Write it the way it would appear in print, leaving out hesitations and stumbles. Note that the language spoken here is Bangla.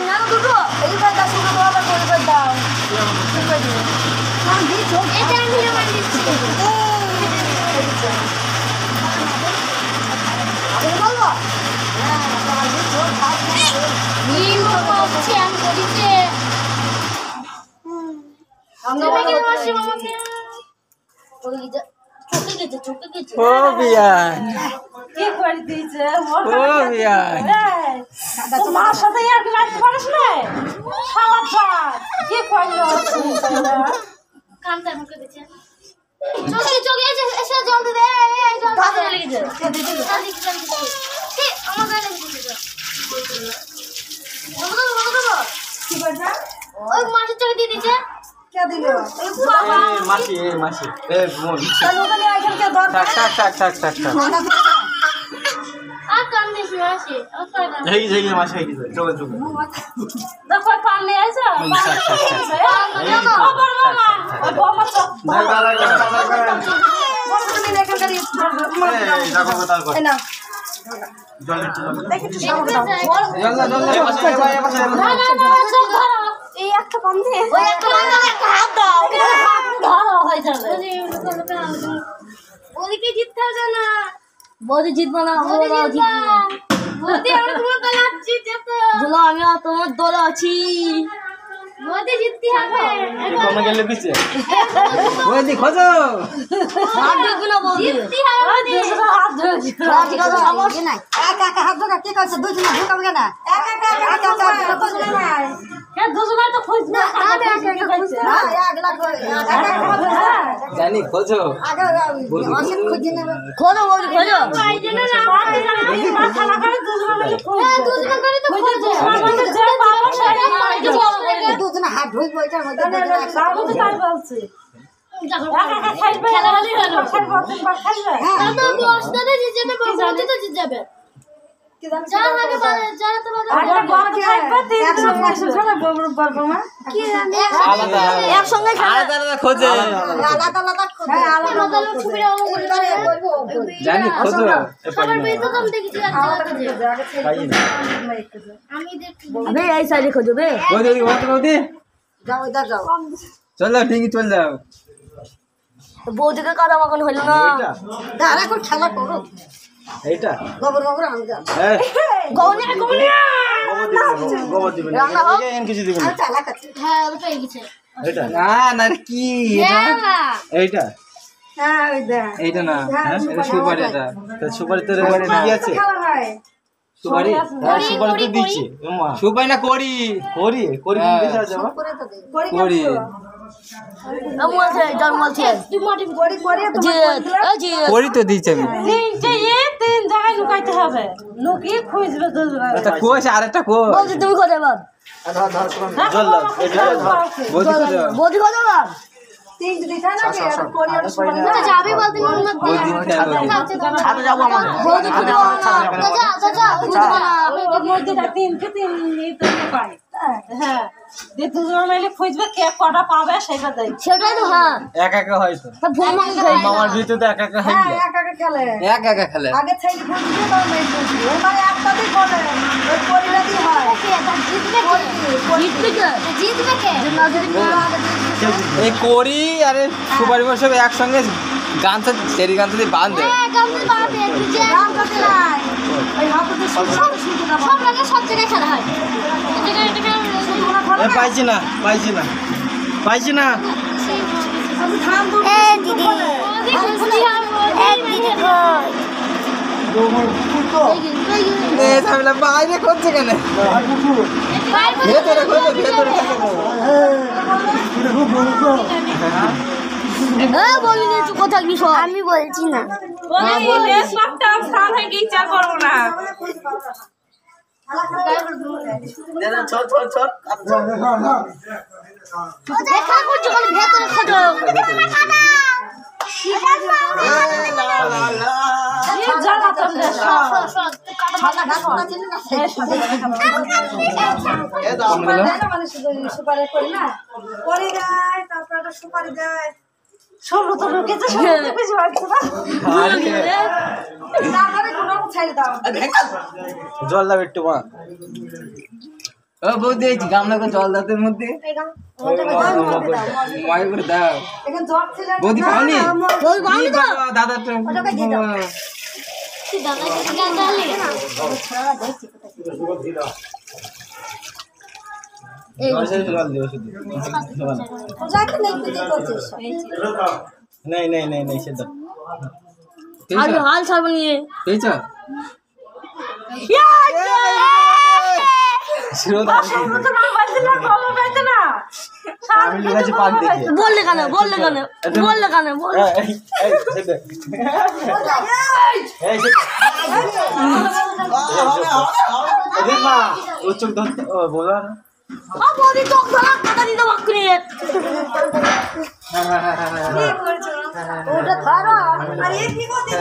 না দুটো এইবার দাও শুধু দাও আবার পরিবার দাও পরিবার দিও আমি দিছো এটা আমি মান দিচ্ছি আমি বলবো হ্যাঁ তোমার দিছো নিম করছে আমি করিছে তুমি কি মাসি মামাকে ওই চোখে গেছে ও বিয়ান কি করে দিয়েছে ও বিয়ান তোমার সাথে আর কি রাখতে পারিস না শালা ভাই কি করলো কাম কাম করে দিছে চোখে এসে জলদি দে এই জলদি দাদা লেগে যায় ঠিক আমার গায়ে লেগে গেছে বলো কি বলছা ওই মাছের চোখে দিয়ে দিছে কে দিল এই বাবা মাসি এ বোন চলো বলে আইখান কে দর টাক আর কান দিছি মাসি হেই মাসি হেই চল দেখো পান নিয়ে আইছো খবর মামা বাবা চক তুমি লেখা করি এই দেখো কথা কর এই না জল দেখি তো সামনে দাও জল মাসি না চোখ ধরো এই একটা পান দে ওই একটা হাত দাও ধরো হয়ে যাবে ওদিকে জিততে হবে না বদি জিতবো না মোদি আমরা তোমার পালাচ্ছি যেতে বলো আমি তোমার দলে আছি মোদি জিততে হবে কমে গেলে পিছে ওই দি খোঁজো হাত দেখবি না বদি জিততে হবে হাত ধরে ঠিক আছে আমার নাই একা হাত ধরে কি করছে দুই জন ঢুকাবে কেন একা দুজন নাই কে দুজন তো খুঁজ না জানি খোঁজো খোঁজো বদি খোঁজো মাথা লাগালে দুজন করে তো খোঁজে আমাদের যে পাবো সেটা দুজন হাত ধুই বইটার মধ্যে বাবু তো তাই বলছে একা খাইবে খেলা হলি হলো খাইবে তিনবার খাইবে তো দশ ধরে জিতে যাবে বলতে তো জিতে যাবে যারা আগে যারা তো আরে বড় খাইবে তিনবার খাবে বড় মা কি আলাদা একসঙ্গে আলাদা খোঁজে আলাদা হ্যাঁ আলাদা সুবিধা করবো জানি খোঁজো সবার বেশি তো আমি দেখেছি পাই না আমি দেখি বে এই সাইডে খোঁজো বে বৌদি যাও চল ঠিকই চল যাও বৌদিকে কাদা মাখন হইল না এইটা দাঁড়া এখন খেলা করো এইটা গোবর আমি যা এই গৌনিয়া গোবর দিবেন এন কিছু দিবেন আর চালা কাছে হ্যাঁ ওটা পেয়ে গেছে এইটা না কি এইটা হ্যাঁ ওই দা এইটা না এটা সুপারি এটা তো সুপারি তো কি আছে সুপারি হ্যাঁ সুপারি তো দিচ্ছি সুপারি না করি দিতে আছে করে তো দে করি আমলছে জন্মলছে তুই মাটি করে জি জি করি তো দিচ্ছি আমি তিন জায়গায় লুকাইতে হবে লুকিয়ে খুঁজবে দুজন এটা কোষ আরেকটা কোষ বৌদি তুমি খোঁজে বাদ জল দাও এটা বৌদি খোঁজো বৌদি খোঁজো বাদ তিন দিটা না কে কোরিয়ার সময় না যাবে বলতে মনে বৌদি ছাদে যাবো আমাদের বৌদি খোঁজো যা তিন নিতে পাই হ্যাঁ দুজন মিলে খুঁজবে কে কটা পাবে সেটা দেখ সেটাই তো হ্যাঁ একা হয়তো ভুল মাং খাই মামার ভিতরে একা হয় একা খেলে আগে থেকে ফোন দিয়ে দাও নাই বুঝি এবারে একটাতেই বলে ওই পরিবারই হয় জিতবে কে এই করি আরে সুপারি সব একসঙ্গে গানটা সেরি গানটা দিয়ে বাঁধে সব জায়গায় খেলা হয় পাইছি না ঝামেলা বাইরে করছে কেন ভেতরে আমি বলছি না দেখা করছো ভেতরে খোঁজো সুপারি করি না করে দেয় তারপরে সুপারি দেয় ষোলো তো ঢুকেছে জল দাও একটু মা ও বৌদি এই গামলা করে জল দাঁতের মধ্যে ময় করে দাও বৌদি পাওনি দাদা তো नहीं नहीं नहीं नहीं सीधा हाल छाड़ निये पेचा बोल ले गाना बोल ले गाना बोल ले गाना बोल बोला अब बोली तो गला पता नहीं तो बकरी है ওটা ধরো আর এই কি করতে